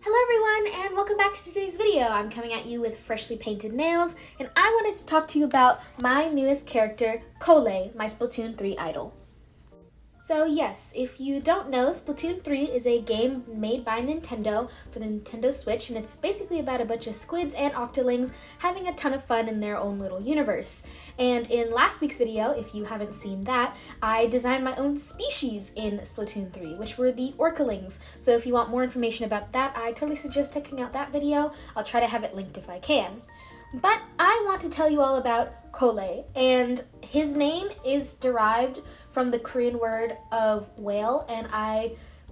Hello everyone and welcome back to today's video. I'm coming at you with freshly painted nails and I wanted to talk to you about my newest character, Kolae, my Splatoon 3 idol. So yes, if you don't know, Splatoon 3 is a game made by Nintendo for the Nintendo Switch, and it's basically about a bunch of squids and octolings having a ton of fun in their own little universe. And in last week's video, if you haven't seen that, I designed my own species in Splatoon 3, which were the orcolings. So if you want more information about that, I totally suggest checking out that video. I'll try to have it linked if I can. But I want to tell you all about Kolae, and his name is derived from the Korean word of whale, and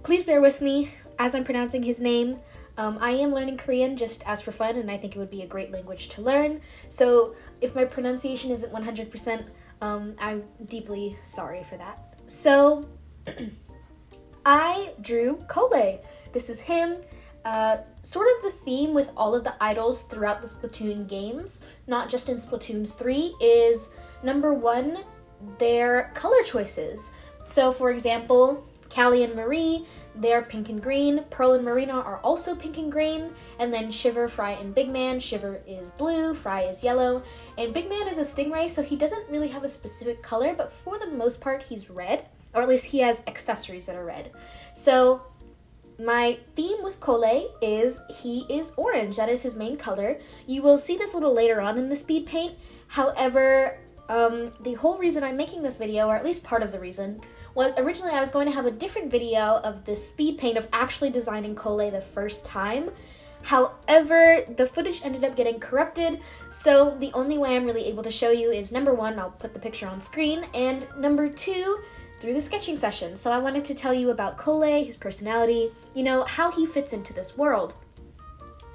please bear with me as I'm pronouncing his name. I am learning Korean just as for fun, and I think it would be a great language to learn. So if my pronunciation isn't 100%, I'm deeply sorry for that. So I drew Kolae. This is him. Sort of the theme with all of the idols throughout the Splatoon games, not just in Splatoon 3, is number one, their color choices. So for example, Callie and Marie, they're pink and green. Pearl and Marina are also pink and green. And then Shiver, Fry, and Big Man. Shiver is blue, Fry is yellow. And Big Man is a stingray, so he doesn't really have a specific color, but for the most part, he's red. Or at least he has accessories that are red. So my theme with Kolae is he is orange. That is his main color. You will see this a little later on in the speed paint. However, the whole reason I'm making this video, or at least part of the reason, was originally I was going to have a different video of the speed paint of actually designing Kolae the first time. However, the footage ended up getting corrupted, so the only way I'm really able to show you is number one, I'll put the picture on screen, and number two, through the sketching session. So I wanted to tell you about Kolae, his personality, how he fits into this world.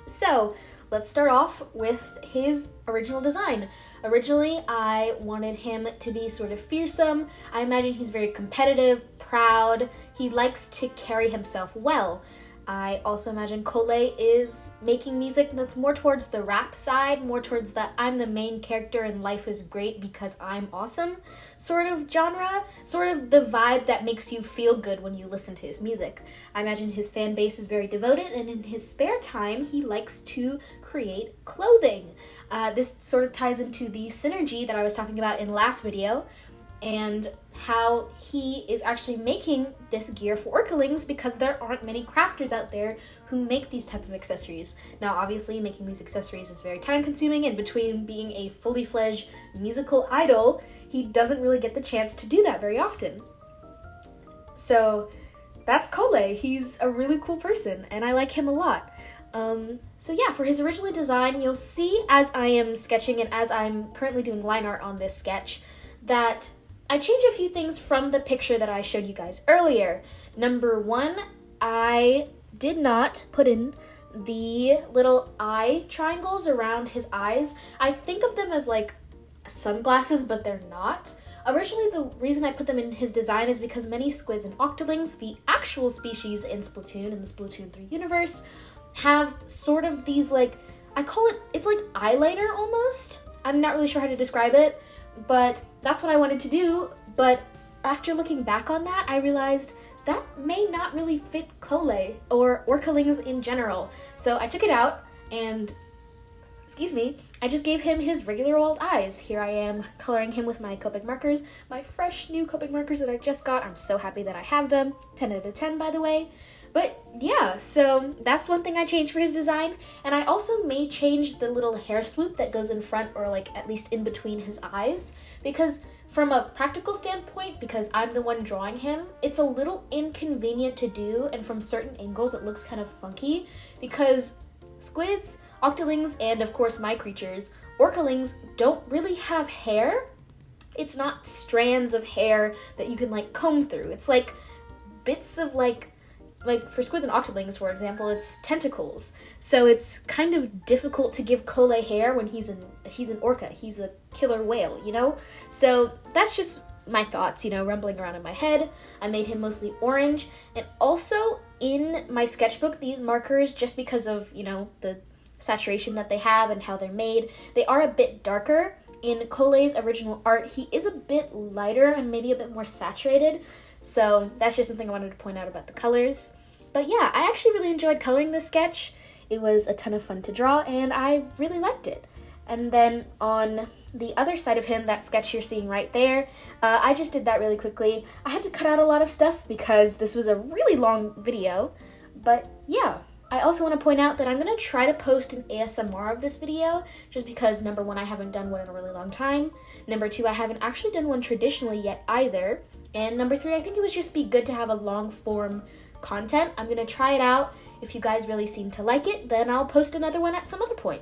So let's start off with his original design. Originally, I wanted him to be sort of fearsome. I imagine he's very competitive, proud. He likes to carry himself well. I also imagine Kolae is making music that's more towards the rap side, more towards the I'm the main character and life is great because I'm awesome sort of genre, sort of the vibe that makes you feel good when you listen to his music. I imagine his fan base is very devoted, and in his spare time, he likes to create clothing. This sort of ties into the synergy that I was talking about in last video, and how he is actually making this gear for orcolings because there aren't many crafters out there who make these type of accessories. Now, obviously, making these accessories is very time-consuming, and between being a fully fledged musical idol, he doesn't really get the chance to do that very often. So that's Kolae. He's a really cool person, and I like him a lot. So yeah, for his original design, you'll see as I am sketching and as I'm currently doing line art on this sketch that I changed a few things from the picture that I showed you guys earlier. Number one, I did not put in the little eye triangles around his eyes. I think of them as like sunglasses, but they're not. Originally, the reason I put them in his design is because many squids and octolings, the actual species in Splatoon, in the Splatoon 3 universe, have sort of these like, it's like eyeliner almost. I'm not really sure how to describe it, but that's what I wanted to do. But after looking back on that, I realized that may not really fit Kolae or orcolings in general. So I took it out and, I just gave him his regular old eyes. Here I am coloring him with my Copic markers, my fresh new Copic markers that I just got. I'm so happy that I have them. 10 out of 10, by the way. But yeah, so that's one thing I changed for his design. And I also may change the little hair swoop that goes in front, or like at least in between his eyes, because from a practical standpoint, because I'm the one drawing him, it's a little inconvenient to do, and from certain angles it looks kind of funky because squids, octolings, and of course my creatures, orcolings, don't really have hair. It's not strands of hair that you can like comb through. It's like bits of like for squids and octolings, for example, it's tentacles. So it's kind of difficult to give Kolae hair when he's an orca. He's a killer whale, So that's just my thoughts, rumbling around in my head. I made him mostly orange. And also in my sketchbook, these markers, just because of, the saturation that they have and how they're made, they are a bit darker. In Kolae's original art, he is a bit lighter and maybe a bit more saturated. So that's just something I wanted to point out about the colors. But yeah, I actually really enjoyed coloring this sketch. It was a ton of fun to draw, and I really liked it. And then on the other side of him, that sketch you're seeing right there, I just did that really quickly. I had to cut out a lot of stuff because this was a really long video. But yeah, I also want to point out that I'm going to try to post an ASMR of this video, just because number one, I haven't done one in a really long time. Number two, I haven't actually done one traditionally yet either. And number three, I think it would just be good to have a long form content. I'm going to try it out. If you guys really seem to like it, then I'll post another one at some other point.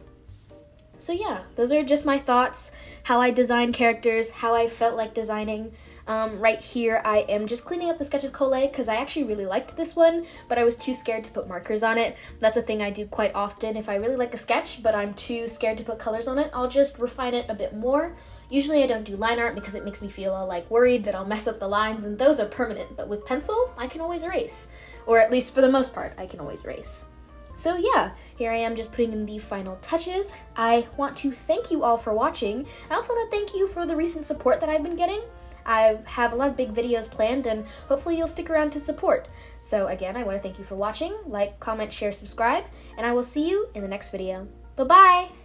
So yeah, those are just my thoughts, how I design characters, how I felt like designing. Right here, I am just cleaning up the sketch of Kolae because I actually really liked this one, but I was too scared to put markers on it. That's a thing I do quite often. If I really like a sketch, but I'm too scared to put colors on it, I'll just refine it a bit more. Usually I don't do line art because it makes me feel all like worried that I'll mess up the lines, and those are permanent, but with pencil, I can always erase. Or at least for the most part, I can always erase. So yeah, here I am just putting in the final touches. I want to thank you all for watching. I also want to thank you for the recent support that I've been getting. I have a lot of big videos planned, and hopefully you'll stick around to support. So again, I want to thank you for watching. Like, comment, share, subscribe, and I will see you in the next video. Bye-bye!